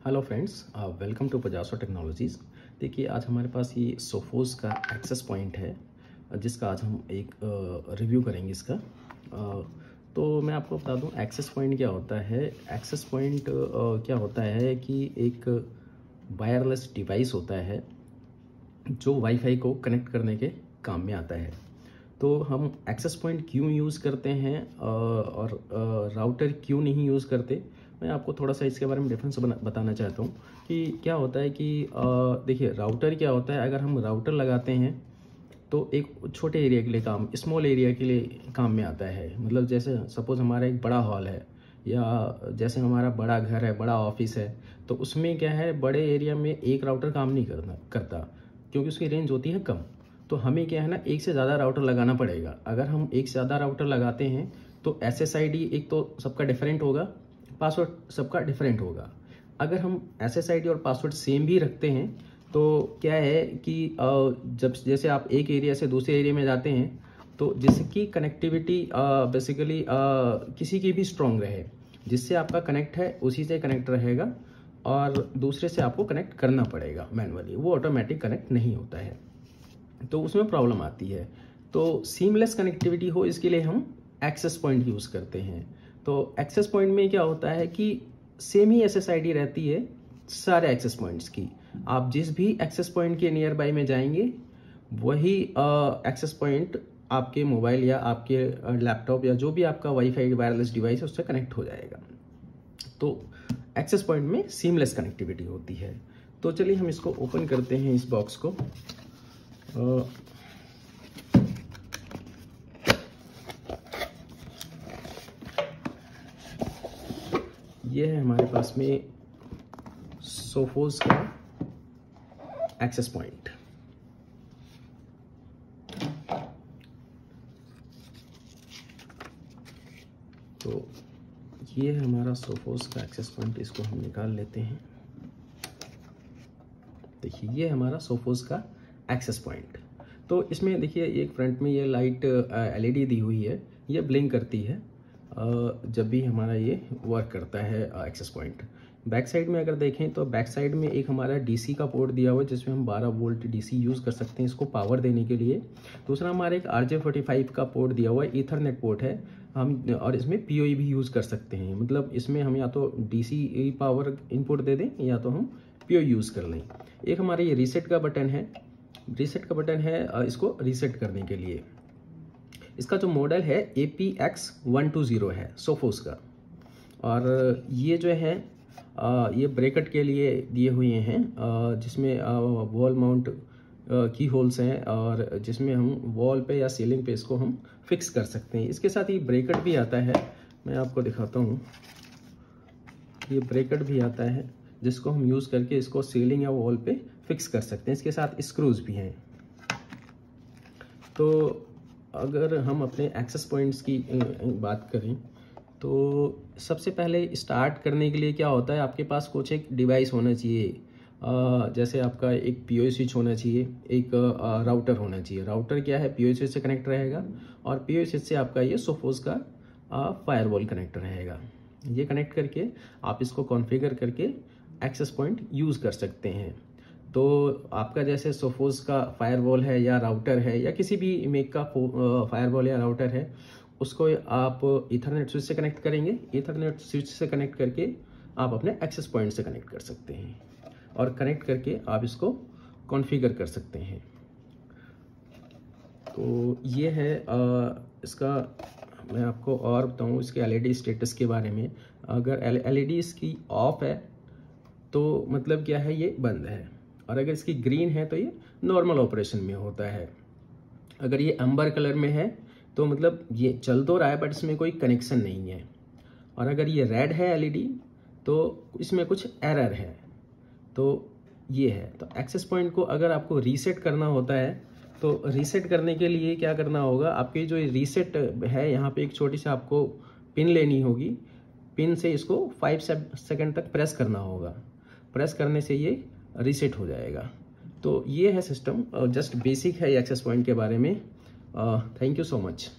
Hello friends, welcome to पजासो technologies. देखिए, आज हमारे पास ये सोफोस का एक्सेस पॉइंट है जिसका आज हम एक रिव्यू करेंगे इसका। तो मैं आपको बता दूं एक्सेस पॉइंट क्या होता है। एक्सेस पॉइंट क्या होता है कि एक वायरलेस डिवाइस होता है जो वाईफाई को कनेक्ट करने के काम में आता है। तो हम एक्सेस पॉइंट क्यों यूज़ करते हैं और राउटर क्यों नहीं यूज़ करते, मैं आपको थोड़ा सा इसके बारे में डिफरेंस बताना चाहता हूँ कि क्या होता है कि देखिए, राउटर क्या होता है। अगर हम राउटर लगाते हैं तो एक छोटे एरिया के लिए स्मॉल एरिया के लिए काम में आता है। मतलब जैसे सपोज़ हमारा एक बड़ा हॉल है या जैसे हमारा बड़ा घर है, बड़ा ऑफिस है, तो उसमें क्या है, बड़े एरिया में एक राउटर काम नहीं करता क्योंकि उसकी रेंज होती है कम। तो हमें क्या है ना, एक से ज़्यादा राउटर लगाना पड़ेगा। अगर हम एक से ज़्यादा राउटर लगाते हैं तो SSID एक तो सबका डिफरेंट होगा, पासवर्ड सबका डिफरेंट होगा। अगर हम SSID और पासवर्ड सेम भी रखते हैं तो क्या है कि जब जैसे आप एक एरिया से दूसरे एरिया में जाते हैं तो जिसकी कनेक्टिविटी बेसिकली किसी की भी स्ट्रॉन्ग रहे, जिससे आपका कनेक्ट है उसी से कनेक्ट रहेगा और दूसरे से आपको कनेक्ट करना पड़ेगा मैनुअली, वो ऑटोमेटिक कनेक्ट नहीं होता है, तो उसमें प्रॉब्लम आती है। तो सीमलेस कनेक्टिविटी हो, इसके लिए हम एक्सेस पॉइंट यूज़ करते हैं। तो एक्सेस पॉइंट में क्या होता है कि सेम ही SSID रहती है सारे एक्सेस पॉइंट्स की। आप जिस भी एक्सेस पॉइंट के नियर बाई में जाएंगे वही एक्सेस पॉइंट आपके मोबाइल या आपके लैपटॉप या जो भी आपका वाईफाई वायरलेस डिवाइस है उससे कनेक्ट हो जाएगा। तो एक्सेस पॉइंट में सीमलेस कनेक्टिविटी होती है। तो चलिए हम इसको ओपन करते हैं, इस बॉक्स को। ये है हमारे पास में सोफोस का एक्सेस पॉइंट। तो ये है हमारा सोफोस का एक्सेस पॉइंट, इसको हम निकाल लेते हैं। देखिए, ये हमारा सोफोस का एक्सेस पॉइंट। तो इसमें देखिए, एक फ्रंट में ये लाइट LED दी हुई है, ये ब्लिंक करती है जब भी हमारा ये वर्क करता है एक्सेस पॉइंट। बैक साइड में अगर देखें तो बैक साइड में एक हमारा DC का पोर्ट दिया हुआ है जिसमें हम 12 वोल्ट DC यूज़ कर सकते हैं इसको पावर देने के लिए। दूसरा हमारा एक RJ45 का पोर्ट दिया हुआ है, ईथरनेट पोर्ट है हम, और इसमें PoE भी यूज़ कर सकते हैं। मतलब इसमें हम या तो DC पावर इनपुट दे दें या तो हम PoE यूज़ कर लें। एक हमारा ये रीसेट का बटन है, इसको रीसेट करने के लिए। इसका जो मॉडल है APX120 है सोफोस का। और ये जो है ये ब्रैकेट के लिए दिए हुए हैं जिसमें वॉल माउंट की होल्स हैं और जिसमें हम वॉल पे या सीलिंग पे इसको हम फिक्स कर सकते हैं। इसके साथ ये ब्रैकेट भी आता है, मैं आपको दिखाता हूँ। ये ब्रैकेट भी आता है जिसको हम यूज़ करके इसको सीलिंग या वॉल पे फिक्स कर सकते हैं। इसके साथ स्क्रूज भी हैं। तो अगर हम अपने एक्सेस पॉइंट्स की बात करें तो सबसे पहले स्टार्ट करने के लिए क्या होता है, आपके पास कुछ एक डिवाइस होना चाहिए। जैसे आपका एक PoE स्विच होना चाहिए, एक राउटर होना चाहिए। राउटर क्या है, PoE स्विच से कनेक्ट रहेगा और PoE स्विच से आपका ये सोफोस का फायरवॉल कनेक्ट रहेगा। ये कनेक्ट करके आप इसको कॉन्फ़िगर करके एक्सेस पॉइंट यूज़ कर सकते हैं। तो आपका जैसे सोफोस का फायरवॉल है या राउटर है या किसी भी मेक का फायरवॉल या राउटर है, उसको आप ईथरनेट स्विच से कनेक्ट करेंगे। ईथरनेट स्विच से कनेक्ट करके आप अपने एक्सेस पॉइंट से कनेक्ट कर सकते हैं और कनेक्ट करके आप इसको कॉन्फ़िगर कर सकते हैं। तो ये है इसका। मैं आपको और बताऊँ इसके LED स्टेटस के बारे में। अगर LED इसकी ऑफ है तो मतलब क्या है, ये बंद है, और अगर इसकी ग्रीन है तो ये नॉर्मल ऑपरेशन में होता है। अगर ये अंबर कलर में है तो मतलब ये चल तो रहा है बट इसमें कोई कनेक्शन नहीं है, और अगर ये रेड है LED तो इसमें कुछ एरर है। तो ये है। तो एक्सेस पॉइंट को अगर आपको रीसेट करना होता है तो रीसेट करने के लिए क्या करना होगा, आपके जो रीसेट है यहाँ पे एक छोटी सी आपको पिन लेनी होगी। पिन से इसको 5 सेकंड तक प्रेस करना होगा। प्रेस करने से ये रीसेट हो जाएगा। तो ये है सिस्टम, जस्ट बेसिक है एक्सेस पॉइंट के बारे में। Thank you so much.